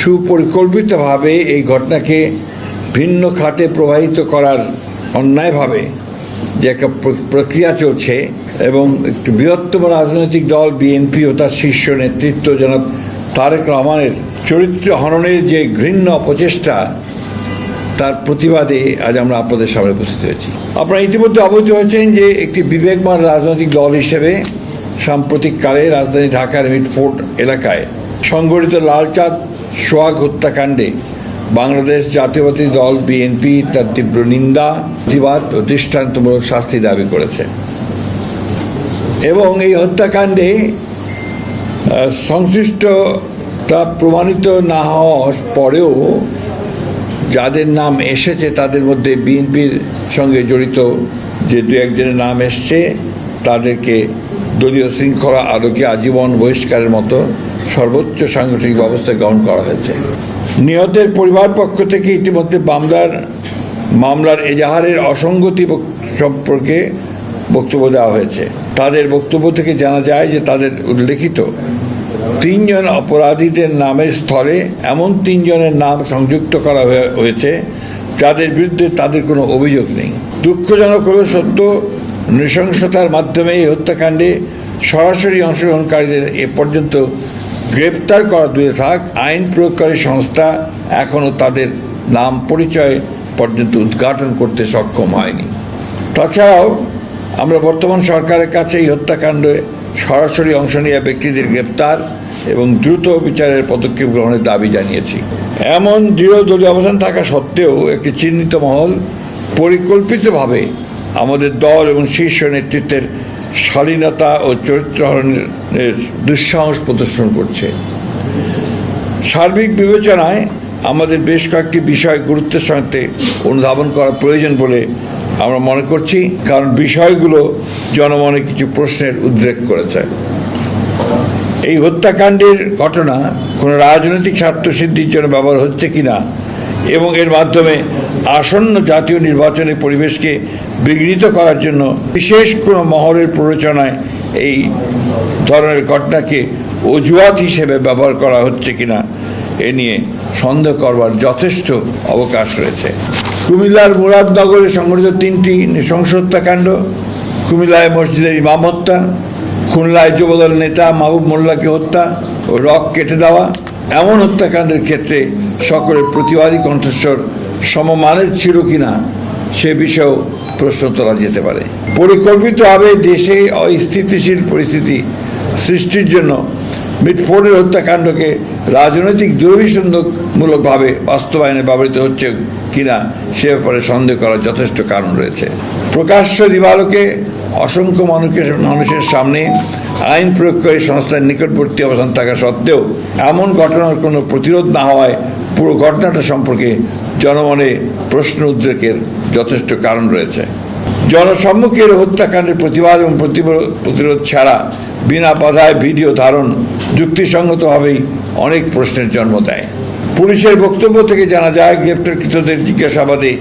সুপরিকল্পিতভাবে এই ঘটনাকে ভিন্ন খাতে প্রবাহিত করার অন্যায়ভাবে যে একটা প্রক্রিয়া চলছে এবং একটি বৃহত্তম রাজনৈতিক দল বিএনপি ও তার শীর্ষ নেতৃত্ব জনাব তারেক রহমানের চরিত্র হননের যে ঘৃণ্য অপচেষ্টা, তার প্রতিবাদে আজ আমরা আপনাদের সামনে উপস্থিত হয়েছি। আপনারা ইতিমধ্যে অবগত হয়েছেন যে একটি বিবেকবান রাজনৈতিক দল হিসেবে সাম্প্রতিককালে রাজধানী ঢাকার মিটফোর্ট এলাকায় সংঘটিত লালচাঁদ সোহাগ হত্যাকাণ্ডে বাংলাদেশ জাতীয়তাবাদী দল বিএনপি তার তীব্র নিন্দা, প্রতিবাদ ও দৃষ্টান্তমূলক শাস্তি দাবি করেছে এবং এই হত্যাকাণ্ডে সংশ্লিষ্টতা প্রমাণিত না হওয়ার পরেও যাদের নাম এসেছে তাদের মধ্যে বিএনপির সঙ্গে জড়িত যে দু একজনের নাম এসছে তাদেরকে দলীয় শৃঙ্খলা আলোকে আজীবন বহিষ্কারের মতো সর্বোচ্চ সাংগঠনিক ব্যবস্থা গ্রহণ করা হয়েছে। নিহতের পরিবার পক্ষ থেকে ইতিমধ্যে মামলার এজাহারের অসঙ্গতি সম্পর্কে বক্তব্য দেওয়া হয়েছে। তাদের বক্তব্য থেকে জানা যায় যে তাদের উল্লেখিত 3 জন অপরাধীদের নামের স্থলে এমন 3 জনের নাম সংযুক্ত করা হয়েছে যাদের বিরুদ্ধে তাদের কোনো অভিযোগ নেই। দুঃখজনক হলেও সত্য, নৃশংসতার মাধ্যমে এই হত্যাকাণ্ডে সরাসরি অংশগ্রহণকারীদের এ পর্যন্ত গ্রেপ্তার করা দূরে থাক, আইন প্রয়োগকারী সংস্থা এখনও তাদের নাম পরিচয় পর্যন্ত উদ্ঘাটন করতে সক্ষম হয়নি। তাছাড়াও আমরা বর্তমান সরকারের কাছে এই হত্যাকাণ্ডে সরাসরি অংশ নেওয়া ব্যক্তিদের গ্রেপ্তার এবং দ্রুত বিচারের পদক্ষেপ গ্রহণের দাবি জানিয়েছি। এমন দৃঢ় দলীয় অবস্থান থাকা সত্ত্বেও একটি চিহ্নিত মহল পরিকল্পিতভাবে আমাদের দল এবং শীর্ষ নেতৃত্বের শালীনতা ও চরিত্রহরণের দুঃসাহস প্রদর্শন করছে। সার্বিক বিবেচনায় আমাদের বেশ কয়েকটি বিষয় গুরুত্বের সাথে অনুধাবন করা প্রয়োজন বলে আমরা মনে করছি, কারণ বিষয়গুলো জনমনে কিছু প্রশ্নের উদ্রেক করেছে। এই হত্যাকাণ্ডের ঘটনা কোনো রাজনৈতিক স্বার্থসিদ্ধির জন্য ব্যবহার হচ্ছে কিনা এবং এর মাধ্যমে আসন্ন জাতীয় নির্বাচনের পরিবেশকে বিঘ্নিত করার জন্য বিশেষ কোনো মহলের প্ররোচনায় এই ধরনের ঘটনাকে অজুহাত হিসেবে ব্যবহার করা হচ্ছে কিনা এ নিয়ে সন্দেহ করবার যথেষ্ট অবকাশ রয়েছে। কুমিল্লার মুরাদনগরে সংঘটিত 3টি নৃশংস হত্যাকাণ্ড, কুমিল্লায় মসজিদের ইমাম হত্যা, খুলনায় যুবদল নেতা মাহবুব মোল্লাকে হত্যা ও রক কেটে দেওয়া, এমন হত্যাকাণ্ডের ক্ষেত্রে সকলের প্রতিবাদী কণ্ঠস্বর সমমানের ছিল কিনা সে বিষয়েও প্রশ্ন তোলা যেতে পারে। পরিকল্পিতভাবে দেশে অস্থিতিশীল পরিস্থিতি সৃষ্টির জন্য মিটফোর্ডের হত্যাকাণ্ডকে রাজনৈতিক দুর্বিসন্ধমূলকভাবে বাস্তবায়নে ব্যবহৃত হচ্ছে কিনা সে ব্যাপারে সন্দেহ করার যথেষ্ট কারণ রয়েছে। প্রকাশ্য দিবালোকে অসংখ্য মানুষের সামনে আইন প্রয়োগকারী সংস্থার নিকটবর্তী অবস্থান থাকা সত্ত্বেও এমন ঘটনার কোনো প্রতিরোধ না হওয়ায় পুরো ঘটনাটা সম্পর্কে জনমনে প্রশ্ন উদ্রেকের যথেষ্ট কারণ রয়েছে। জনসম্মুখের হত্যাকাণ্ডের প্রতিবাদ এবং প্রতিরোধ ছাড়া বিনা বাধায় ভিডিও ধারণ যুক্তিসঙ্গতভাবেই অনেক প্রশ্নের জন্ম দেয়। পুলিশের বক্তব্য থেকে জানা যায়, গ্রেপ্তারকৃতদের জিজ্ঞাসাবাদে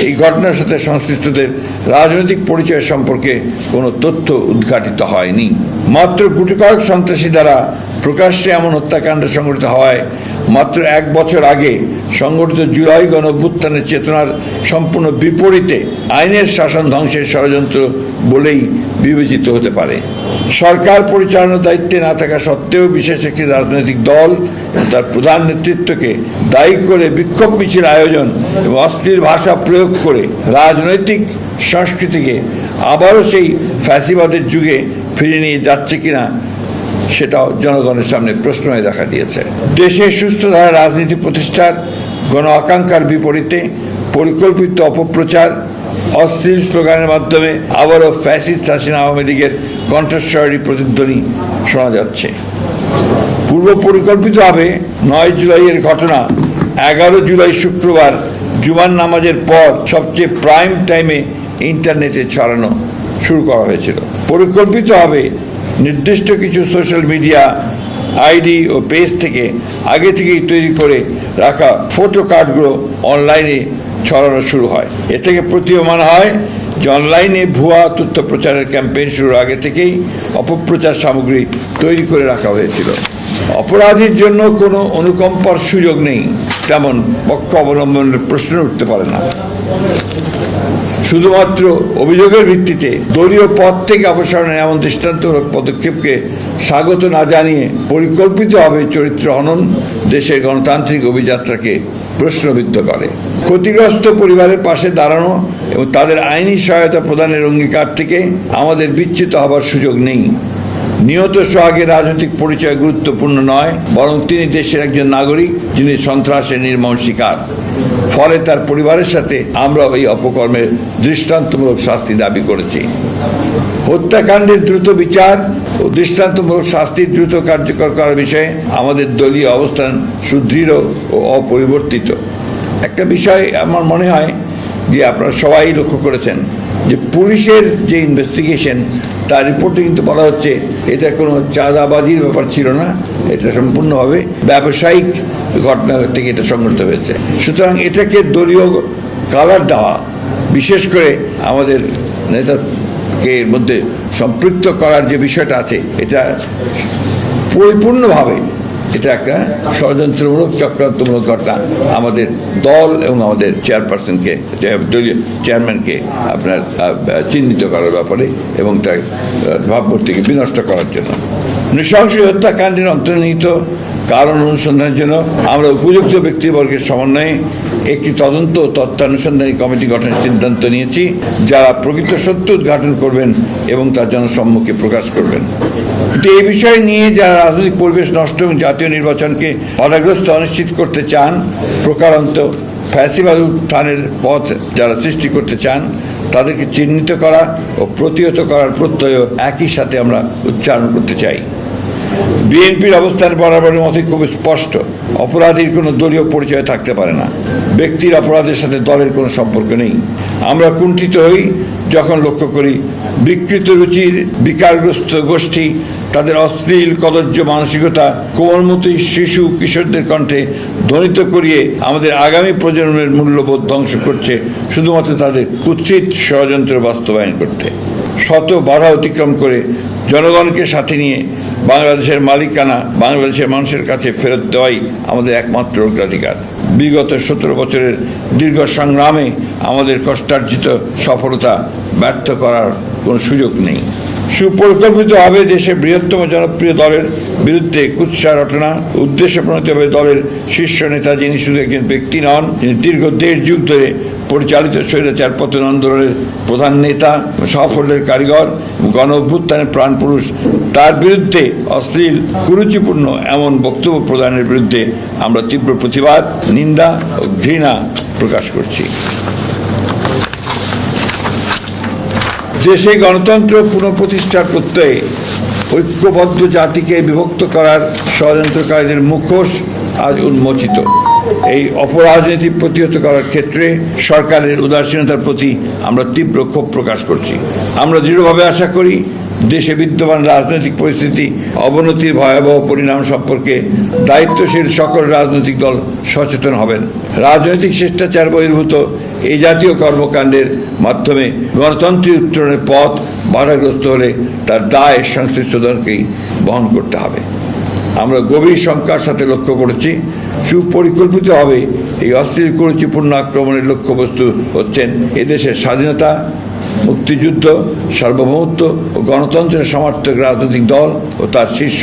এই ঘটনার সাথে সংশ্লিষ্টদের রাজনৈতিক পরিচয় সম্পর্কে কোনো তথ্য উদ্ঘাটিত হয়নি। মাত্র গুটিকয়েক সন্ত্রাসী দ্বারা প্রকাশ্যে এমন হত্যাকাণ্ড সংঘটিত হওয়ায় মাত্র 1 বছর আগে সংগঠিত জুলাই গণঅভ্যুত্থানের চেতনার সম্পূর্ণ বিপরীতে আইনের শাসন ধ্বংসের ষড়যন্ত্র বলেই বিবেচিত হতে পারে। সরকার পরিচালনার দায়িত্বে না থাকা সত্ত্বেও বিশেষ একটি রাজনৈতিক দল তার প্রধান নেতৃত্বকে দায়ী করে বিক্ষোভ মিছিল আয়োজন এবং অশ্লীল ভাষা প্রয়োগ করে রাজনৈতিক সংস্কৃতিকে আবারও সেই ফ্যাসিবাদের যুগে ফিরিয়ে নিয়ে যাচ্ছে কিনা সেটাও জনগণের সামনে প্রশ্ন হয়ে দেখা দিয়েছে। দেশে সুস্থ ধারা রাজনীতি প্রতিষ্ঠার গণ আকাঙ্ক্ষার বিপরীতে পরিকল্পিত অপপ্রচার, অশ্লীল স্লোগানের মাধ্যমে আবারও ফ্যাসিস্ট হাসিনা আওয়ামী লীগের কণ্ঠস্বরী প্রতিধ্বনি শোনা যাচ্ছে। পূর্ব পরিকল্পিতভাবে 9 জুলাইয়ের ঘটনা 11 জুলাই শুক্রবার জুমার নামাজের পর সবচেয়ে প্রাইম টাইমে ইন্টারনেটে ছড়ানো শুরু করা হয়েছিল। পরিকল্পিতভাবে নির্দিষ্ট কিছু সোশ্যাল মিডিয়া আইডি ও পেজ থেকে আগে থেকেই তৈরি করে রাখা ফটো কার্ডগুলো অনলাইনে ছড়ানো শুরু হয়। এ থেকে প্রতীয়মান হয় যে অনলাইনে ভুয়া তথ্য প্রচারের ক্যাম্পেইন শুরুর আগে থেকেই অপপ্রচার সামগ্রী তৈরি করে রাখা হয়েছিল। অপরাধীর জন্য কোনো অনুকম্পার সুযোগ নেই, তেমন পক্ষ অবলম্বনের প্রশ্ন উঠতে পারে না। শুধুমাত্র অভিযোগের ভিত্তিতে দলীয় পদ থেকে অপসারণের এমন দৃষ্টান্তমূলক পদক্ষেপকে স্বাগত না জানিয়ে পরিকল্পিতভাবে চরিত্র হনন দেশের গণতান্ত্রিক অভিযাত্রাকে প্রশ্নবিদ্ধ করে। ক্ষতিগ্রস্ত পরিবারের পাশে দাঁড়ানো এবং তাদের আইনি সহায়তা প্রদানের অঙ্গীকার থেকে আমাদের বিচ্যুত হবার সুযোগ নেই। নিহত সোহাগের রাজনৈতিক পরিচয় গুরুত্বপূর্ণ নয়, বরং তিনি দেশের একজন নাগরিক যিনি সন্ত্রাসের নির্মম শিকার। ফলে তার পরিবারের সাথে আমরা এই অপকর্মের দৃষ্টান্তমূলক শাস্তি দাবি করেছি। হত্যাকাণ্ডের দ্রুত বিচার ও দৃষ্টান্তমূলক শাস্তি দ্রুত কার্যকর করার বিষয়ে আমাদের দলীয় অবস্থান সুদৃঢ় ও অপরিবর্তিত। একটা বিষয় আমার মনে হয় যে আপনারা সবাই লক্ষ্য করেছেন যে পুলিশের যে ইনভেস্টিগেশন তার রিপোর্টে কিন্তু বলা হচ্ছে এটা কোনো চাঁদাবাজির ব্যাপার ছিল না, এটা সম্পূর্ণভাবে ব্যবসায়িক ঘটনা থেকে এটা সংঘটিত হয়েছে। সুতরাং এটাকে দলীয় কালার দেওয়া, বিশেষ করে আমাদের নেতাকে এর মধ্যে সম্পৃক্ত করার যে বিষয়টা আছে, এটা পরিপূর্ণভাবে এটা একটা ষড়যন্ত্রমূলক চক্রান্তমূলক ঘটনা আমাদের দল এবং আমাদের চেয়ারপারসনকে, দলীয় চেয়ারম্যানকে আপনার চিহ্নিত করার ব্যাপারে এবং তার ভাবমূর্তিকে বিনষ্ট করার জন্য। নৃশংস হত্যাকাণ্ডের অন্তর্নিহিত কারণ অনুসন্ধানের জন্য আমরা উপযুক্ত ব্যক্তিবর্গের সমন্বয়ে একটি তদন্ত ও তথ্যানুসন্ধানী কমিটি গঠনের সিদ্ধান্ত নিয়েছি, যারা প্রকৃত সত্য উদ্ঘাটন করবেন এবং তার জনসম্মুখে প্রকাশ করবেন। কিন্তু এই বিষয় নিয়ে যারা রাজনৈতিক পরিবেশ নষ্ট এবং জাতীয় নির্বাচনকে বাধাগ্রস্ত অনিশ্চিত করতে চান, প্রকারান্ত ফ্যাসিবাদ উত্থানের পথ যারা সৃষ্টি করতে চান, তাদেরকে চিহ্নিত করা ও প্রতিহত করার প্রত্যয় একই সাথে আমরা উচ্চারণ করতে চাই। বিএনপির অবস্থান বরাবরের মতোই খুব স্পষ্ট। অপরাধীর কোনো দলীয় পরিচয় থাকতে পারে না। ব্যক্তির অপরাধের সাথে দলের কোনো সম্পর্ক নেই। আমরা কুণ্ঠিত হই যখন লক্ষ্য করি বিকৃত রুচির বিকারগ্রস্ত গোষ্ঠী তাদের অশ্লীল কদর্য মানসিকতা কোমলমতি শিশু কিশোরদের কণ্ঠে ধ্বনিত করিয়ে আমাদের আগামী প্রজন্মের মূল্যবোধ ধ্বংস করছে, শুধুমাত্র তাদের কুৎসিত ষড়যন্ত্র বাস্তবায়ন করতে। শত বাধা অতিক্রম করে জনগণকে সাথে নিয়ে বাংলাদেশের মালিকানা বাংলাদেশের মানুষের কাছে ফেরত দেওয়াই আমাদের একমাত্র অগ্রাধিকার। বিগত 17 বছরের দীর্ঘ সংগ্রামে আমাদের কষ্টার্জিত সফলতা ব্যর্থ করার কোনো সুযোগ নেই। সুপরিকল্পিতভাবে দেশের বৃহত্তম জনপ্রিয় দলের বিরুদ্ধে কুৎসা রটনা, উদ্দেশ্যপ্রণোদিতভাবে দলের শীর্ষ নেতা যিনি শুধু একজন ব্যক্তি নন, তিনি দীর্ঘ 1.5 যুগ ধরে পরিচালিত স্বৈরাচার পতন আন্দোলনের প্রধান নেতা, সাফল্যের কারিগর, গণ অভ্যুত্থানের প্রাণপুরুষ, তার বিরুদ্ধে অশ্লীল কুরুচিপূর্ণ এমন বক্তব্য প্রদানের বিরুদ্ধে আমরা তীব্র প্রতিবাদ, নিন্দা ও ঘৃণা প্রকাশ করছি। দেশে গণতন্ত্র পুনঃপ্রতিষ্ঠার প্রত্যয়ে ঐক্যবদ্ধ জাতিকে বিভক্ত করার ষড়যন্ত্রকারীদের মুখোশ আজ উন্মোচিত। এই অপরাজনীতি প্রতিহত করার ক্ষেত্রে সরকারের উদাসীনতার প্রতি আমরা তীব্র ক্ষোভ প্রকাশ করছি। আমরা দৃঢ়ভাবে আশা করি দেশে বিদ্যমান রাজনৈতিক পরিস্থিতি অবনতির ভয়াবহ পরিণাম সম্পর্কে দায়িত্বশীল সকল রাজনৈতিক দল সচেতন হবেন। রাজনৈতিক শিষ্টাচার বহির্ভূত এই জাতীয় কর্মকাণ্ডের মাধ্যমে গণতন্ত্রের উত্তরণের পথ বাধাগ্রস্ত হলে তার দায় সংশ্লিষ্ট দলকেই বহন করতে হবে। আমরা গভীর শঙ্কার সাথে লক্ষ্য করেছি সুপরিকল্পিতভাবে এই অশ্লীল কুরুচিপূর্ণ আক্রমণের লক্ষ্যবস্তু হচ্ছেন এদেশের স্বাধীনতা, মুক্তিযুদ্ধ, সার্বভৌমত্ব ও গণতন্ত্রের সমর্থক রাজনৈতিক দল ও তার শীর্ষ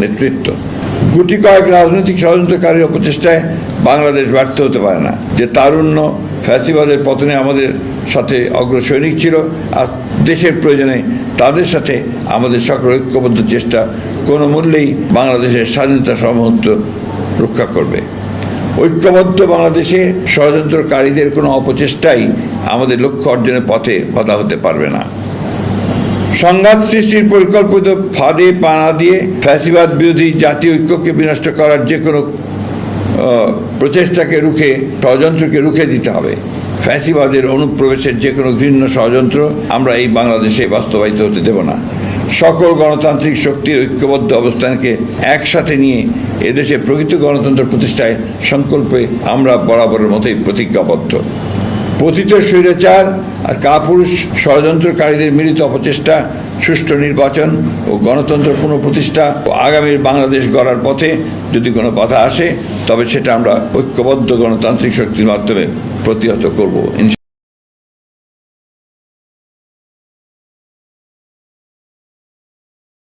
নেতৃত্ব। গুটি কয়েক রাজনৈতিক ষড়যন্ত্রকারীর অপচেষ্টায় বাংলাদেশ ব্যর্থ হতে পারে না। যে তারুণ্য ফ্যাসিবাদের পতনে আমাদের সাথে অগ্রসৈনিক ছিল, আজ দেশের প্রয়োজনে তাদের সাথে আমাদের সকল ঐক্যবদ্ধ চেষ্টা কোনো মূল্যেই বাংলাদেশের স্বাধীনতা সার্বভৌমত্ব রক্ষা করবে। ঐক্যবদ্ধ বাংলাদেশে ষড়যন্ত্রকারীদের কোনো অপচেষ্টাই আমাদের লক্ষ্য অর্জনের পথে বাধা হতে পারবে না। সংঘাত সৃষ্টির পরিকল্পিত ফাঁদে পা না দিয়ে ফ্যাসিবাদ বিরোধী জাতীয় ঐক্যকে বিনষ্ট করার যে কোনো প্রচেষ্টাকে রুখে, ষড়যন্ত্রকে রুখে দিতে হবে। ফ্যাসিবাদের অনুপ্রবেশের যে কোনো ঘৃণ্য ষড়যন্ত্র আমরা এই বাংলাদেশে বাস্তবায়িত হতে দেব না। সকল গণতান্ত্রিক শক্তির ঐক্যবদ্ধ অবস্থানকে একসাথে নিয়ে এদেশে প্রকৃত গণতন্ত্র প্রতিষ্ঠায় সংকল্পে আমরা বরাবরের মতোই প্রতিজ্ঞাবদ্ধ। পতিত স্বৈরাচার আর কাপুরুষ ষড়যন্ত্রকারীদের মিলিত অপচেষ্টা সুষ্ঠু নির্বাচন ও গণতন্ত্র পুনঃপ্রতিষ্ঠা ও আগামীর বাংলাদেশ গড়ার পথে যদি কোনো বাধা আসে তবে সেটা আমরা ঐক্যবদ্ধ গণতান্ত্রিক শক্তির মাধ্যমে প্রতিহত করব।